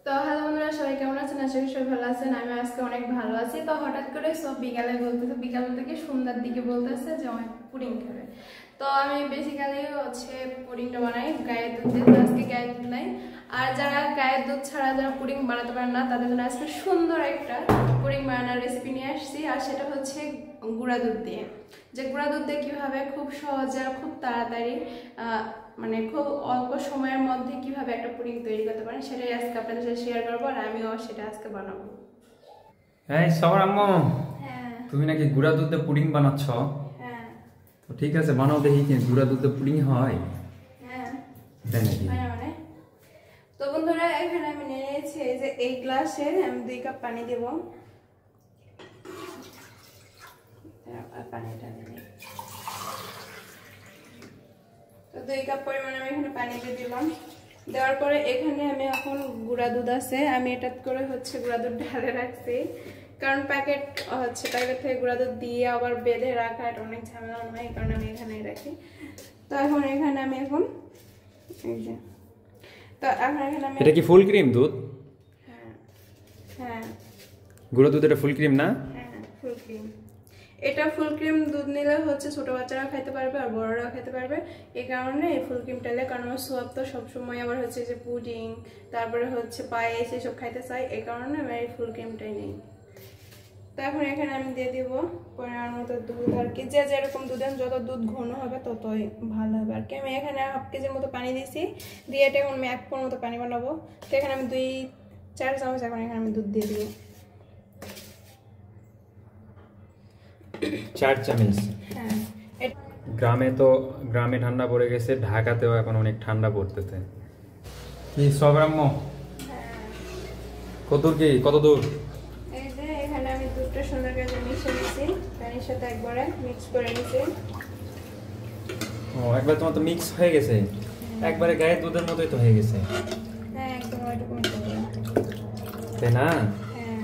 তো হ্যালো বন্ধুরা, সবাই কেমন আছেন? আশা করি সবাই ভালো আছেন। আমি আজকে অনেক ভালো আছি। তো হঠাৎ করে সব বিকালে বলতেছে, বিকাল থেকে সন্ধ্যার দিকে বলতেছে যে অনেক পুডিং খাবে। তো আমি বেসিক্যালি পুডিংটা বানাই গায়ের দুধ দিয়ে। তো আজকে গায়ের দুধ নাই। আর যারা গায়ের দুধ ছাড়া যারা পুডিং বানাতে পারেন না, তাদের জন্য আজকে সুন্দর একটা পুডিং বানানোর রেসিপি নিয়ে আসছি। আর সেটা হচ্ছে গুঁড়া দুধ দিয়ে। যে গুঁড়া দুধ দিয়ে কীভাবে খুব সহজে আর খুব তাড়াতাড়ি মানে খুব অল্প সময়ের মধ্যে কিভাবে একটা পুডিং তৈরি করতে পারেন সেটাই আজকে আপনাদের সাথে শেয়ার করবো। আর আমিও সেটা আজকে বানাবো। হ্যাঁ সবার আম্মু, হ্যাঁ তুমি নাকি গুঁড়া দুধে পুডিং বানাচ্ছ? হ্যাঁ তো ঠিক আছে, বানাও দেখি কি গুঁড়া দুধে পুডিং হয়। হ্যাঁ তাই নাকি? মানে তো বন্ধুরা, এখানে আমি নিয়ে নিয়েছি এই যে এই গ্লাসে আমি 2 কাপ পানি দেব। পানিটা নিয়ে তো 2 কাপ পরিমাণে আমি এখানে পানি দিয়ে দিলাম। দেওয়ার পরে এখানে আমি এখন গুঁড়া দুধ আছে, আমি এটা করে গুঁড়া দুধ ঢালে রাখছি। কারণ প্যাকেট থেকে গুঁড়া দুধ দিয়ে আবার বেঁধে রাখা এটা অনেক ঝামেলা নয়, এই কারণে আমি এখানে রাখি। তো এখন এখানে আমি এই যে এখানে এটা কি ফুল ক্রিম দুধ? হ্যাঁ হ্যাঁ গুঁড়া দুধ এটা ফুল ক্রিম না? হ্যাঁ ফুল ক্রিম। এটা ফুল ক্রিম দুধ নিলে ছোট বাচ্চারা খাইতে পারবে আর বড়রাও খেতে পারবে। এই কারণে এই ফুল ক্রিমটা নিলে, কারণ আমার সোয়াব তো সবসময় আবার যে পুডিং, তারপরে পায়েস এসব খাইতে চাই, এই কারণে আমি এই ফুল ক্রিমটাই নিই। তো এখন এখানে আমি দিয়ে দিব পরিমাণ মতো দুধ। আর কি যে যেরকম দুধ দেন, যত দুধ ঘন হবে ততই ভালো হবে আর কি। আমি এখানে 1/2 কেজির মতো পানি দিয়েছি, দিয়ে এটা এখন আমি 1 পোয়ার মতো পানি বানাবো। তো এখানে আমি 2-4 চামচ এখন এখানে আমি দুধ দিয়ে দিই। 4 চামচ? হ্যাঁ। গ্রামে ঠান্ডা পড়ে গেছে, ঢাকাতেও এখন অনেক ঠান্ডা পড়তেছে। কি সবার আম্মু? কত দূর? এই যে এখানে আমি দুধটা সুন্দর করে মিশিয়ে নিয়েছি, পানির সাথে একবারে মিক্স করে নিয়েছি। ও একবার তোমার তো মিক্স হয়ে গেছে, একবারে গায়ে দুধের মতোই তো হয়ে গেছে। হ্যাঁ একদম ওইরকম হবে, তাই না? হ্যাঁ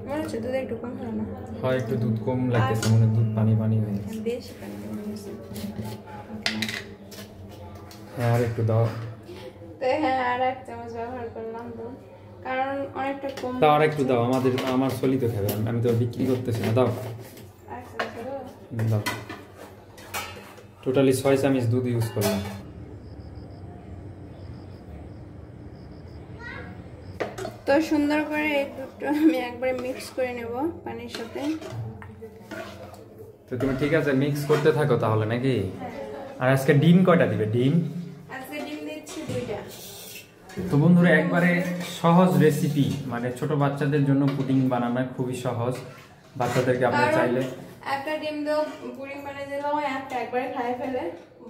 মনে হচ্ছে দুধ একটু কম হয় না? হয় একটু দুধ কম লাগতেছে, মনে দুধ পানি পানি হয়ে গেছে। বেশি পানি কম হয়েছে। হ্যাঁ আর একটু দাও। তো হ্যাঁ আর 1 চামচ ব্যবহার করলাম দুধ, কারণ অনেকটা কম। দাও আর একটু দাও, আমার সলি তো খাবে, আমি তো বিক্রি করতেছি না। দাও দাও। টোটালি 6 চামচ দুধ ইউজ করলাম। তো সুন্দর করে এই দুধটা আমি একবারে মিক্স করে নেব পানির সাথে। তো তুমি ঠিক আছে মিক্স করতে থাকো তাহলে নাকি? আর আজকে ডিম কয়টা দিবে? ডিম আজকে ডিম দিচ্ছি 2টা। তো বন্ধুরা, একবারে সহজ রেসিপি, মানে ছোট বাচ্চাদের জন্য পুডিং বানানো খুবই সহজ। বাচ্চাদেরকে আপনি চাইলে একটা ডিম দিয়েও পুডিং বানিয়ে দিলাম, একটা একবারে খাই ফেলে,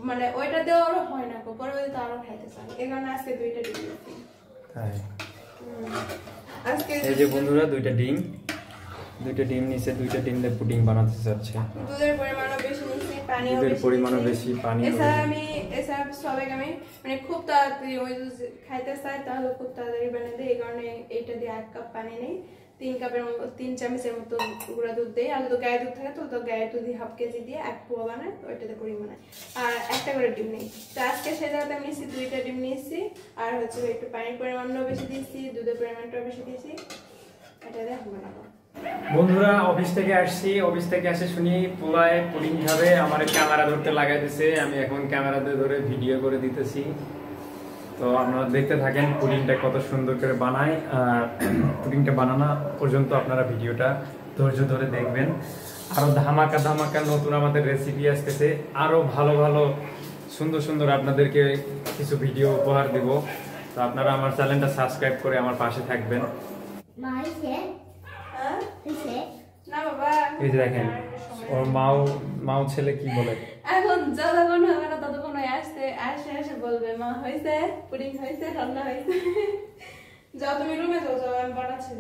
মানে ওইটা দিয়েও আরো হয় না, পরবর্তীতে আরো খাইতে চাই, এই কারণে আজকে 2টা ডিম দিচ্ছি। তাই আজকে এই যে বন্ধুরা, 2টা ডিম নিচে, 2টা ডিম দিয়ে পুডিং বানাতে চাচ্ছে। দুধের পরিমাণও বেশি নিচ্ছি, পানিও দুধের পরিমাণও বেশি, পানি। এছাড়া সবাই আমি মানে খুব তাড়াতাড়ি ওই খাইতে চাই, তাহলে খুব তাড়াতাড়ি বানিয়ে দিই, এই কারণে এইটা দিয়ে 1 কাপ পানি নেই, 3 চামচের মতো গুঁড়া দুধ দেয়। আর যদি গায়ে দুধ থাকে তো গায়ে দুধ 1/2 কেজি দিয়ে 1 পোয়া বানায়, তো ওইটাতে পরিমাণ বানায়। আর একটা করে ডিম নেই। তো আজকে সেই জায়গাতে আমি নিচ্ছি 2টা ডিম নিয়েছি, আর একটু পানির পরিমাণটাও বেশি দিয়েছি, দুধের পরিমাণটাও বেশি দিয়েছি। এটা দিয়ে বানাবো। বন্ধুরা, অফিস থেকে আসে শুনি পোলায় পুডিং খাবে, আমার ক্যামেরা ধরতে লাগাই দিছে। আমি এখন ক্যামেরাতে ধরে ভিডিও করে দিতেছি, তো আপনারা দেখতে থাকেন পুডিংটা কত সুন্দর করে বানায়। আর পুডিংটা বানানো পর্যন্ত আপনারা ভিডিওটা ধৈর্য ধরে দেখবেন। আরো ধামাকা নতুন আমাদের রেসিপি আসতেছে, আরো ভালো সুন্দর আপনাদেরকে কিছু ভিডিও উপহার দেব। তো আপনারা আমার চ্যানেলটা সাবস্ক্রাইব করে আমার পাশে থাকবেন। না বাবা, এই যে দেখেন ওর মাও ছেলে কি বলে, এখন যতক্ষণ হবে না ততক্ষণ আসে বলবে মা হয়েছে, পুডিং হয়েছে, রান্না হয়েছে। যাও তুমি রুমে যাও, আমি বানাচ্ছি।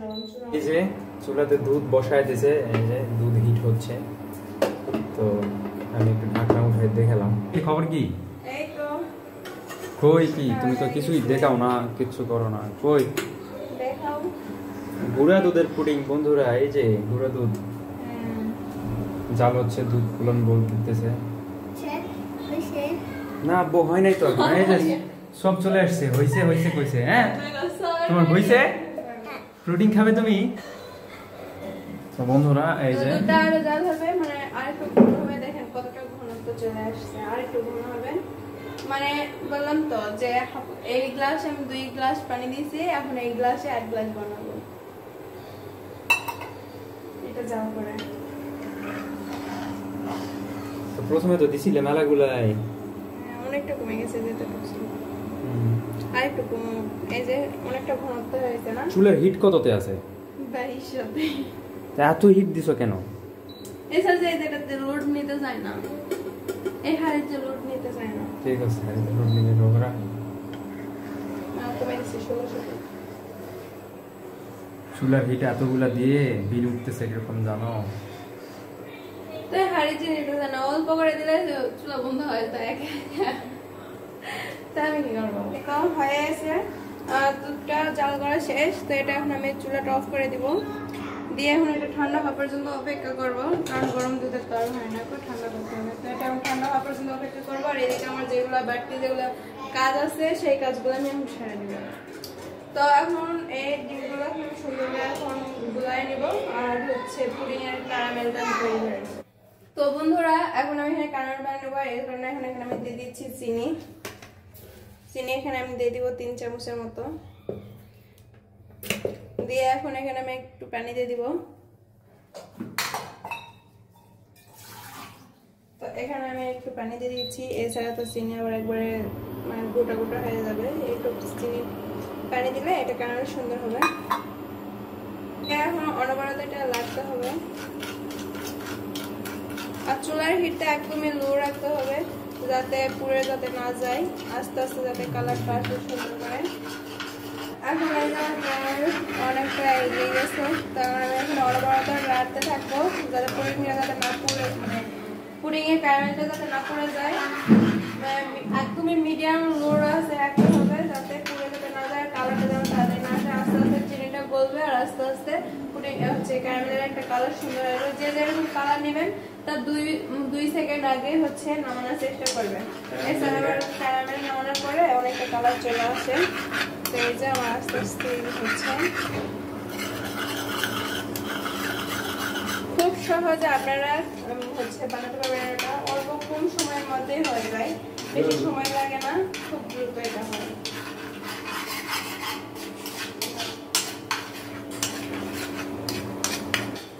এই যে চুলাতে দুধ বসায় দিয়েছে, এই যে দুধ হিট হচ্ছে, তো আমি একটু ঢাকনা উঠাই দেখালাম। কি খবর? কি এই তো কই কি তুমি তো কিছুই দেখাও না, কিচ্ছু করো না, কই দেখাও। গুঁড়া দুধের পুডিং বন্ধুরা, এই যে গুঁড়া দুধ জাল হচ্ছে, দুধ ফুলন বলতেছে না, হয় নাই তো। এই যে সব চলে আসছে, হইছে হইছে কইছে। হ্যাঁ তোমার হইছে, প্রোটিন খাবে তুমি? তো বন্ধুরা এই যে দুধটা আরো জাল হবে, মানে আরেকটু ঘন হবে। দেখেন কতটা ঘনত্ব চলে আসছে, আরেকটু ঘন হবে। মানে বললাম তো যে এই গ্লাসে আমি 2 গ্লাস পানি দিয়েছি, এখন এই গ্লাসে 1 গ্লাস বানাবো। এটা জাল করে তো প্রথমে তো দিছিলে মেলাগুলাই, অনেকটা কমে গেছে, যেটা আরেকটু কম। এই যে অনেকটা ঘনত্ব হয়েছে না? চুলের হিট কততে আছে? 2200-তে। তা এত হিট দিছো কেন? এসা যে এটাতে লোড নিতে চায় না, এই হাড়িতে লোড নিতে চায় না। ঠিক আছে, লোড নিবে নোংরা। কমে গেছে 1600-তে। চুলার হিট এতগুলা দিয়ে বিল উঠতেছে কিরকম জানো? তো হাড়িতে নিতে চায় না, অল্প করে দিলে চুলা বন্ধ হয়। তো আমি কি করবো? এখন হয়ে গেছে, দুধটা জাল করা শেষ। তো এটা এখন আমি চুলাটা অফ করে দিব, দিয়ে এখন এটা ঠান্ডা হওয়া পর্যন্ত অপেক্ষা করবো, কারণ গরম দুধের তো আর হয় না, ঠান্ডা করতে হবে। তো এটা আমি ঠান্ডা হওয়া পর্যন্ত অপেক্ষা করবো। আর এদিকে আমার যেগুলো বাড়তি যেগুলো কাজ আছে সেই কাজগুলো আমি এখন সেরে নিব। তো এখন এই ডিমগুলো আমি সুন্দর করে এখন গুলাই নিব, আর হচ্ছে পুডিং এর ক্যারামেলটা তৈরি করে নেব। তো বন্ধুরা এখন আমি এখানে ক্যারামেল বানিয়ে নেবো। এর কারণে এখানে আমি দিয়ে দিচ্ছি চিনি। এখানে আমি দিয়ে দিব 3 চামচের মতো, দিয়ে এখন এখানে আমি একটু পানি দিয়ে দিব। তো এখানে আমি একটু পানি দিয়ে দিচ্ছি, এছাড়া তো চিনি আবার একবারে মানে গোটা গোটা হয়ে যাবে। একটু চিনি পানি দিলে এটা ক্যারামেল সুন্দর হবে। এখন অনবরত এটা লাগতে হবে, আর চুলার হিটটা একদমই লো রাখতে হবে, যাতে পুড়ে যাতে না যায়, আস্তে আস্তে যাতে কালারটা আসে সুন্দর করে। এখন অনেকটা এগিয়ে গেছে, তখন আমি এখন অনবরত রাখতে থাকবো, যাতে পুডিংটা যাতে না পুড়ে, মানে পুডিংয়ের ক্যারামেলটা যাতে না পুড়ে যায়। একদমই মিডিয়াম লো আছে রাখতে হবে, যাতে পুড়ে যাতে না যায়, কালারটা যেন তাড়াতাড়ি না আসে। আস্তে আস্তে চিনিটা গলবে, আর আস্তে আস্তে পুডিং হচ্ছে ক্যারামেলের একটা কালার সুন্দর হবে। যে যেরকম কালার নেবেন তার 2 সেকেন্ড আগে হচ্ছে নামানোর চেষ্টা করবেন। এছাড়া ক্যারামেল নামানোর পরে অনেকটা কালার চলে আসে। তো এই যে আমার আস্তে আস্তে হচ্ছে, খুব সহজে আপনারা হচ্ছে বানাতে পারবেন। এটা অল্প কম সময়ের মধ্যেই হয়ে যায়, বেশি সময় লাগে না, খুব দ্রুত এটা হয়।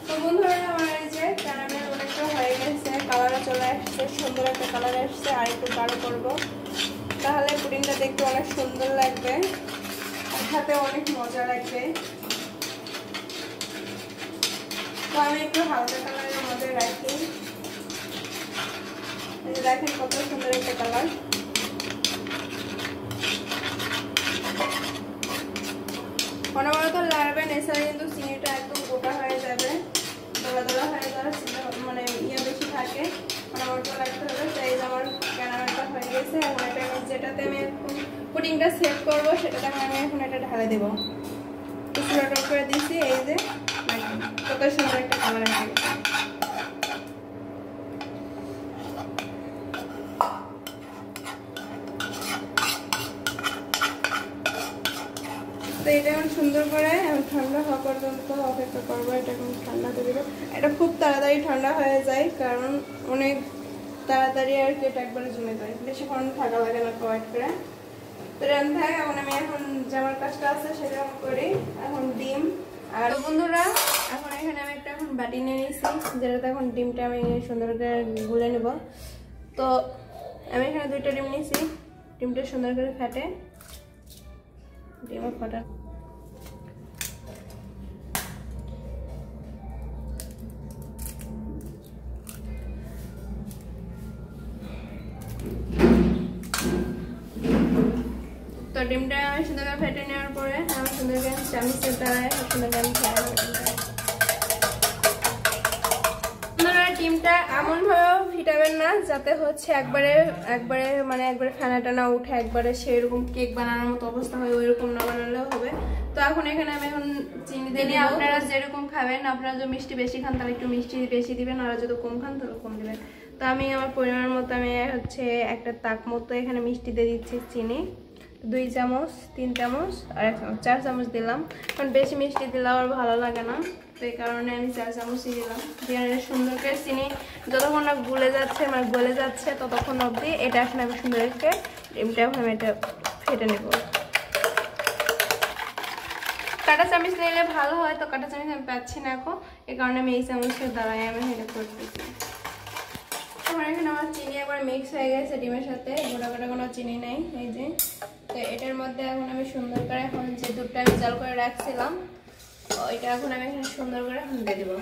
তো বন্ধুরা আমার এই যে ক্যারামেল অনেকটা হয়ে গেছে, কালারও চলে আসছে, সুন্দর একটা কালার আসছে। আর একটু গাঢ় করবো, তাহলে পুডিংটা দেখতে অনেক সুন্দর লাগবে, খেতে অনেক মজা লাগবে। তো আমি একটু হালকা কালারের মধ্যে রাখি, দেখেন কত সুন্দর একটা কালার। অনবরত লাড়বেন, এছাড়া কিন্তু চিনিটা একদম গোটা হয়ে যাবে, দলা দলা হয়ে যাবে, মানে বেশি থাকে, অনবরত লাগতে হবে। তাই আমার ক্যারামেলটা হয়ে গেছে। এখন এটা আমি যেটাতে আমি এখন পুডিংটা সেট করবো সেটাতে আমি এখন এটা ঢালে দেবো। চুলাটা করে দিয়েছি, এই যে কত সুন্দর একটা কালার এসে গেছে। তো এটা এখন সুন্দর করে ঠান্ডা হওয়া পর্যন্ত অপেক্ষা করবো। এটা এখন ঠান্ডা করে দেবো। এটা খুব তাড়াতাড়ি ঠান্ডা হয়ে যায়, কারণ অনেক তাড়াতাড়ি আর কি এটা একবারে জমে যায়, বেশিক্ষণ থাকা লাগে না ওয়েট করে। তো রান্না এখন আমি এখন যে আমার কাজটা আছে সেটা করি। এখন ডিম আর বন্ধুরা এখন এখানে আমি একটা এখন বাটি নিয়ে নিয়েছি, যেটাতে এখন ডিমটা আমি সুন্দর করে গুলে নেব। তো আমি এখানে 2টা ডিম নিয়েছি, ডিমটা সুন্দর করে ফাটে, ডিমও ফাটা। তো ডিমটা আমি সুন্দর করে ফেটে নেওয়ার পরে আমি সুন্দর করে চামচের দ্বারাই সুন্দর করে ডিমটা এমন ভাবে ফিটাবেন না যাতে হচ্ছে একবারে ফেনা টানা উঠে একবারে সেরকম কেক বানানোর মতো অবস্থা হয়, ওইরকম না বানালেও হবে। তো এখন এখানে আমি এখন চিনি দিয়ে, আপনারা যেরকম খাবেন, আপনারা যদি মিষ্টি বেশি খান তাহলে একটু মিষ্টি বেশি দিবেন, আর যদি কম খান তাহলে কম দিবেন। তো আমি আমার পরিমাণ মতো আমি হচ্ছে একটা তাক মতো এখানে মিষ্টি দিয়ে দিচ্ছি চিনি। 2 চামচ 3 চামচ আর 1 চামচ 4 চামচ দিলাম, কারণ বেশি মিষ্টি দিলে আমার ভালো লাগে না, তো এই কারণে আমি 4 চামচই দিলাম। দিয়ে সুন্দর করে চিনি যতক্ষণ না গলে যাচ্ছে ততক্ষণ অবধি এটা এখন আমি সুন্দর করে এখন আমি এটা ফেটে নেব। কাঁটা চামচ নিলে ভালো হয়, তো কাঁটা চামচ আমি পাচ্ছি না এখন, এই কারণে আমি এই চামচের দ্বারাই আমি এটা করতেছি। আমার এখানে আমার চিনি একবার মিক্স হয়ে গেছে ডিমের সাথে, গোটা গোটা কোনো চিনি নেই এই যে। তো এটার মধ্যে এখন আমি সুন্দর করে এখন যে দুধটা আমি জাল করে রাখছিলাম এটা এখন আমি এখানে সুন্দর করে দিয়ে দেবো।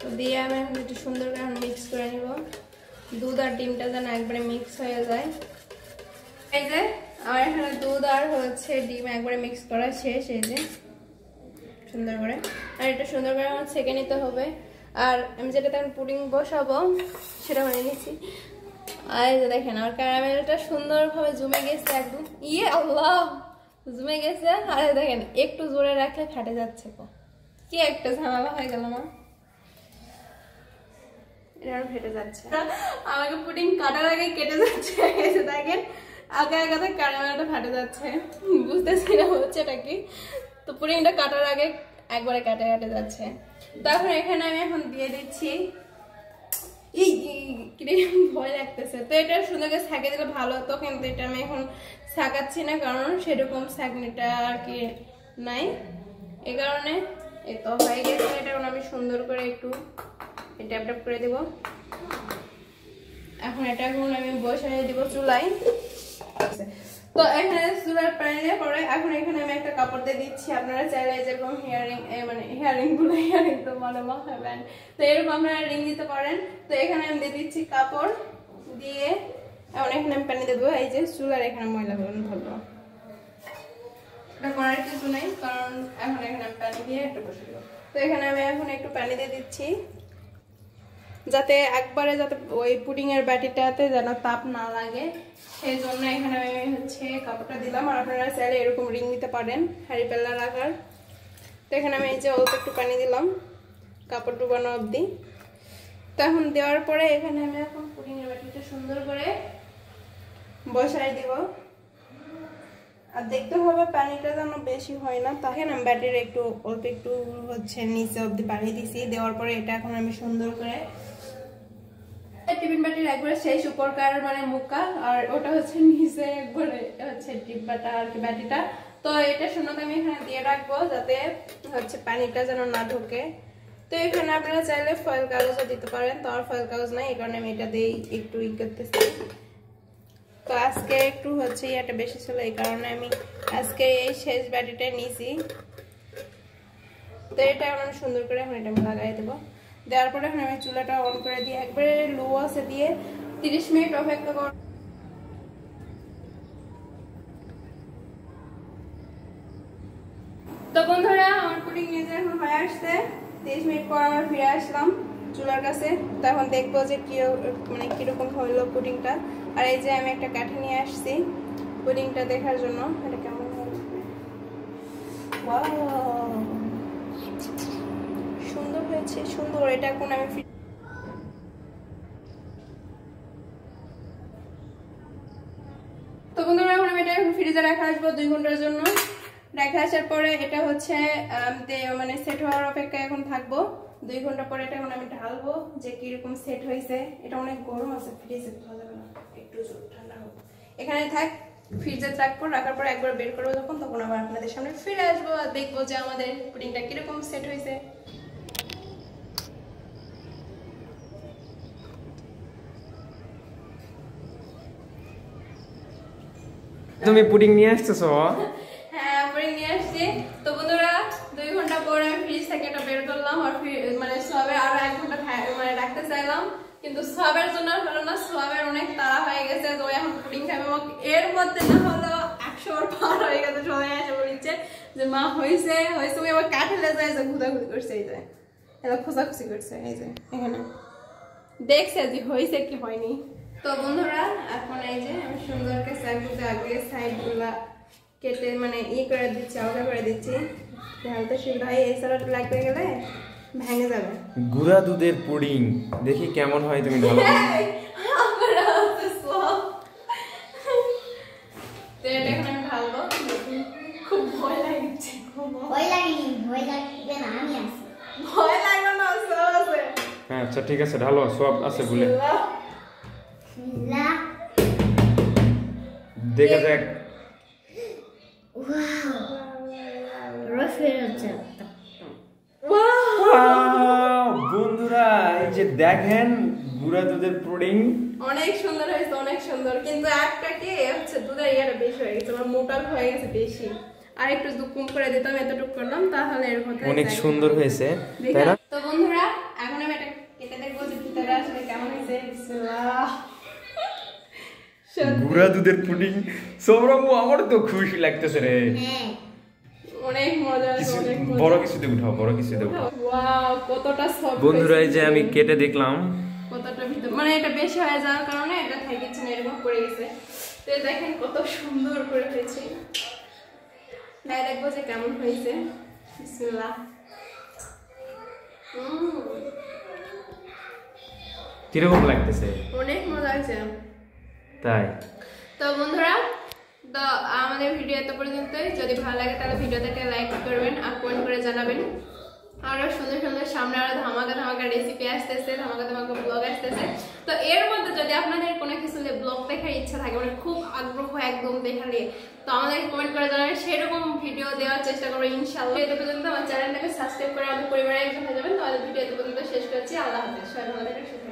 তো দিয়ে আমি এখন একটু সুন্দর করে এখন মিক্স করে নিব, দুধ আর ডিমটা যেন একবারে মিক্স হয়ে যায়। এই যে আমার এখানে দুধ আর হচ্ছে ডিম একবারে মিক্স করা শেষ, এই যে সুন্দর করে। আর এটা সুন্দর করে আমার ছেঁকে নিতে হবে। আর আমি যেটাতে এখন পুডিং বসাবো সেটা বানিয়ে নিচ্ছি। আর এই যে দেখেন আমার ক্যারামেলটা সুন্দরভাবে জমে গেছে একদম, ইয়ে আল্লাহ জমে গেছে। আর দেখেন একটু জোরে রাখলে ফাটে যাচ্ছে, কি একটা ঝামেলা হয়ে গেল না, এটা আর ফেটে যাচ্ছে। আমাকে পুডিং কাটার আগে কেটে যাচ্ছে, দেখেন আগে আগে ক্যারামেলটা ফাটে যাচ্ছে, বুঝতেছি না হচ্ছে এটা কি। তো পুডিংটা কাটার আগে একবারে কাটে কাটে যাচ্ছে। তো এখন এখানে আমি এখন দিয়ে দিচ্ছি, ভয় লাগতেছে। তো এটা সুন্দর করে ছাঁকে দিলে ভালো হতো, কিন্তু এটা আমি এখন ছাঁকাচ্ছি না, কারণ সেরকম ছাঁকনিটা আর কি নাই, এই কারণে। এই তো হয়ে গেছে, এটা এখন আমি সুন্দর করে একটু ট্যাপ ট্যাপ করে দেব। এখন এটা এখন আমি বসাই দিব চুলায়। তো এখানে চুলার পানি দিয়ে পরে এখন এখানে আমি একটা কাপড় দিয়ে দিচ্ছি। আপনারা চাইলে যেরকম ইয়ারিং তো মনে মাখাবেন, তো এরকম আপনারা রিং দিতে পারেন। তো এখানে আমি দিয়ে দিচ্ছি কাপড় দিয়ে, এখন এখানে আমি পানি দেবো। এই যে চুলার এখানে ময়লা ধরবো, এটা করার কিছু নেই, কারণ এখন এখানে আমি পানি দিয়ে একটা বসে দেবো। তো এখানে আমি এখন একটু পানি দিয়ে দিচ্ছি, যাতে একবারে যাতে ওই পুডিং এর বাটিটাতে যেন তাপ না লাগে, সেই জন্য এখানে আমি হচ্ছে কাপড়টা দিলাম। আর আপনারা চাইলে এরকম রিং দিতে পারেন হাঁড়ি পাল্লার আকার। তো এখানে আমি এই যে অল্প একটু পানি দিলাম কাপড় ডুবানো অবধি। তো এখন দেওয়ার পরে এখানে আমি এখন পুডিং এর বাটিটা সুন্দর করে বসাই দিব। আর দেখতে হবে পানিটা যেন বেশি হয় না, তখন আমি বাটির একটু অল্প একটু হচ্ছে নিচে অবধি পানি দিছি। দেওয়ার পরে এটা এখন আমি সুন্দর করে টিফিন বাটির একবারে শেষ উপরকার মানে মুখা, আর ওটা হচ্ছে নিচে একবারে হচ্ছে ডিব্বাটা আর কি বাটিটা। তো এটা শূন্যতা আমি এখানে দিয়ে রাখবো, যাতে হচ্ছে পানিটা যেন না ঢোকে। তো এখানে আপনারা চাইলে ফয়েল কাগজও দিতে পারেন, তো আর ফয়েল কাগজ নাই, এই কারণে আমি এটা দিয়েই একটু করতেছি। তো আজকে একটু হচ্ছে এটা বেশি ছিল, এই কারণে আমি আজকে এই শেষ বাটিটা নিয়েছি। তো এটা আমি সুন্দর করে এখন এটা আমি লাগাই দেবো। দেওয়ার পরে এখন আমি চুলাটা অন করে দিয়ে একবারে লো আছে দিয়ে 30 মিনিট অপেক্ষা কর। তো বন্ধুরা আমার পুডিং নিজে এখন হয়ে আসছে, 30 মিনিট পর আমরা ফিরে আসলাম চুলার কাছে। তো এখন দেখবো যে কি মানে কিরকম হলো পুডিংটা। আর এই যে আমি একটা কাঠি নিয়ে আসছি পুডিংটা দেখার জন্য, এটা কেমন হলো। সুন্দর হয়েছে, সুন্দর। এটা এখন আমি তো বন্ধুরা এখন আমি এটা ফ্রিজে রেখে আসবো 2 ঘন্টার জন্য। রেখে আসার পরে এটা হচ্ছে মানে সেট হওয়ার অপেক্ষায় এখন থাকবো। 2 ঘন্টা পরে এটা এখন আমি ঢালবো যে কিরকম সেট হয়েছে। এটা অনেক গরম আছে, ফ্রিজে ভালো যাবে না, একটু ঠান্ডা হোক। এখানে থাক, ফ্রিজে রাখবো, রাখার পরে একবার বের করবো তখন আবার আপনাদের সামনে ফিরে আসবো আর দেখবো যে আমাদের পুডিংটা কিরকম সেট হয়েছে। তুমি পুডিং নিয়ে আসতেছো? হ্যাঁ পুডিং নিয়ে আসছি। তো বন্ধুরা 2 ঘন্টা পরে আমি ফ্রিজ থেকে এটা বের করলাম, আর মানে সোয়াবের আরো 1 ঘন্টা মানে রাখতে চাইলাম, কিন্তু সোয়াবের জন্য হলো না, সোয়াবের অনেক তাড়া হয়ে গেছে, তো এখন পুডিং খাবে। এর মধ্যে না হলো 100 বার পার হয়ে গেছে, সবাই এসে বলছে যে মা হয়েছে হয়েছে, ওই আবার কাঠেলে যায় যে ঘুদাঘুদি করছে, এই যে এটা খোঁজাখুচি করছে, এই যে এখানে দেখছে যে হয়েছে কি হয়নি। তো বন্ধুরা এখন এই যে আমি সুন্দরকে আগে সাইড গুলা কেটে মানে করে দিচ্ছি, আলাদা করে দিচ্ছি, হালকা সুবিধা হয়। এই সালাড লাগতে গেলে ভেঙে যাবে। গুঁড়া দুধের পুডিং দেখি কেমন হয়, তুমি ঢালো। খুব ভয় লাগছে। ভয় লাগেনি, ভয় লাগবে না, আমি আছি। ভয় লাগবে না, সব আছে। হ্যাঁ আচ্ছা ঠিক আছে, ঢালো, সব আছে বলে বিসমিল্লাহ। দেখা যাক। ওয়াও, রস বের হচ্ছে। Wow, বন্ধুরা এই যে দেখেন গুঁড়া দুধের পুডিং অনেক সুন্দর হয়েছে, অনেক সুন্দর। কিন্তু একটা কি হচ্ছে, দুধের ইয়াটা বেশি হয়ে গেছে, আমার মোটা হয়ে গেছে বেশি। আর একটু দুধ কম করে দিতাম, এতটুকু করলাম, তাহলে এর মধ্যে অনেক সুন্দর হয়েছে, তাই না? তো বন্ধুরা এখন আমি এটা কেটে দেখবো যে ভিতরে আসলে কেমন হয়েছে। বিসমিল্লাহ। গুঁড়া দুধের পুডিং সৌরভ, আমার তো খুশি লাগতেছে রে। হ্যাঁ, অনেক মজা আছে, কিছু অনেক মজা। বড় কিছুতে উঠাও, বড় কিছুতে উঠাও। ওয়াও, কতটা সফট। বন্ধুরা এই যে আমি কেটে দেখলাম, কতটা ভিতর মানে এটা বেশি হয়ে যাওয়ার কারণে এটা থাকছে না, এরকম পড়ে গেছে। তো দেখেন কত সুন্দর করে হয়েছে। তাই দেখবো যে কেমন হয়েছে। বিসমিল্লাহ। কিরকম লাগতেছে? অনেক মজা হয়েছে। তাই তো বন্ধুরা, তো আমাদের ভিডিও এত পর্যন্তই। যদি ভালো লাগে তাহলে ভিডিওটাকে লাইক করবেন আর কমেন্ট করে জানাবেন। আরো সুন্দর সুন্দর সামনে আরো ধামাকা ধামাকা রেসিপি আসতেছে, ধামাকা ধামাকা ব্লগ আসতেছে। তো এর মধ্যে যদি আপনাদের কোনো কিছু ব্লগ দেখার ইচ্ছা থাকে, মানে খুব আগ্রহ একদম দেখালে, তো আমাদের কমেন্ট করে জানাবেন, সেরকম ভিডিও দেওয়ার চেষ্টা করবো ইনশাআল্লাহ। এত পর্যন্ত আমার চ্যানেলটাকে সাবস্ক্রাইব করে আমাদের পরিবারের একজন হয়ে যাবেন। তো আমাদের ভিডিও এত পর্যন্ত শেষ করছি। আল্লাহ হাফেজ, সবাই ভালো থাকবেন।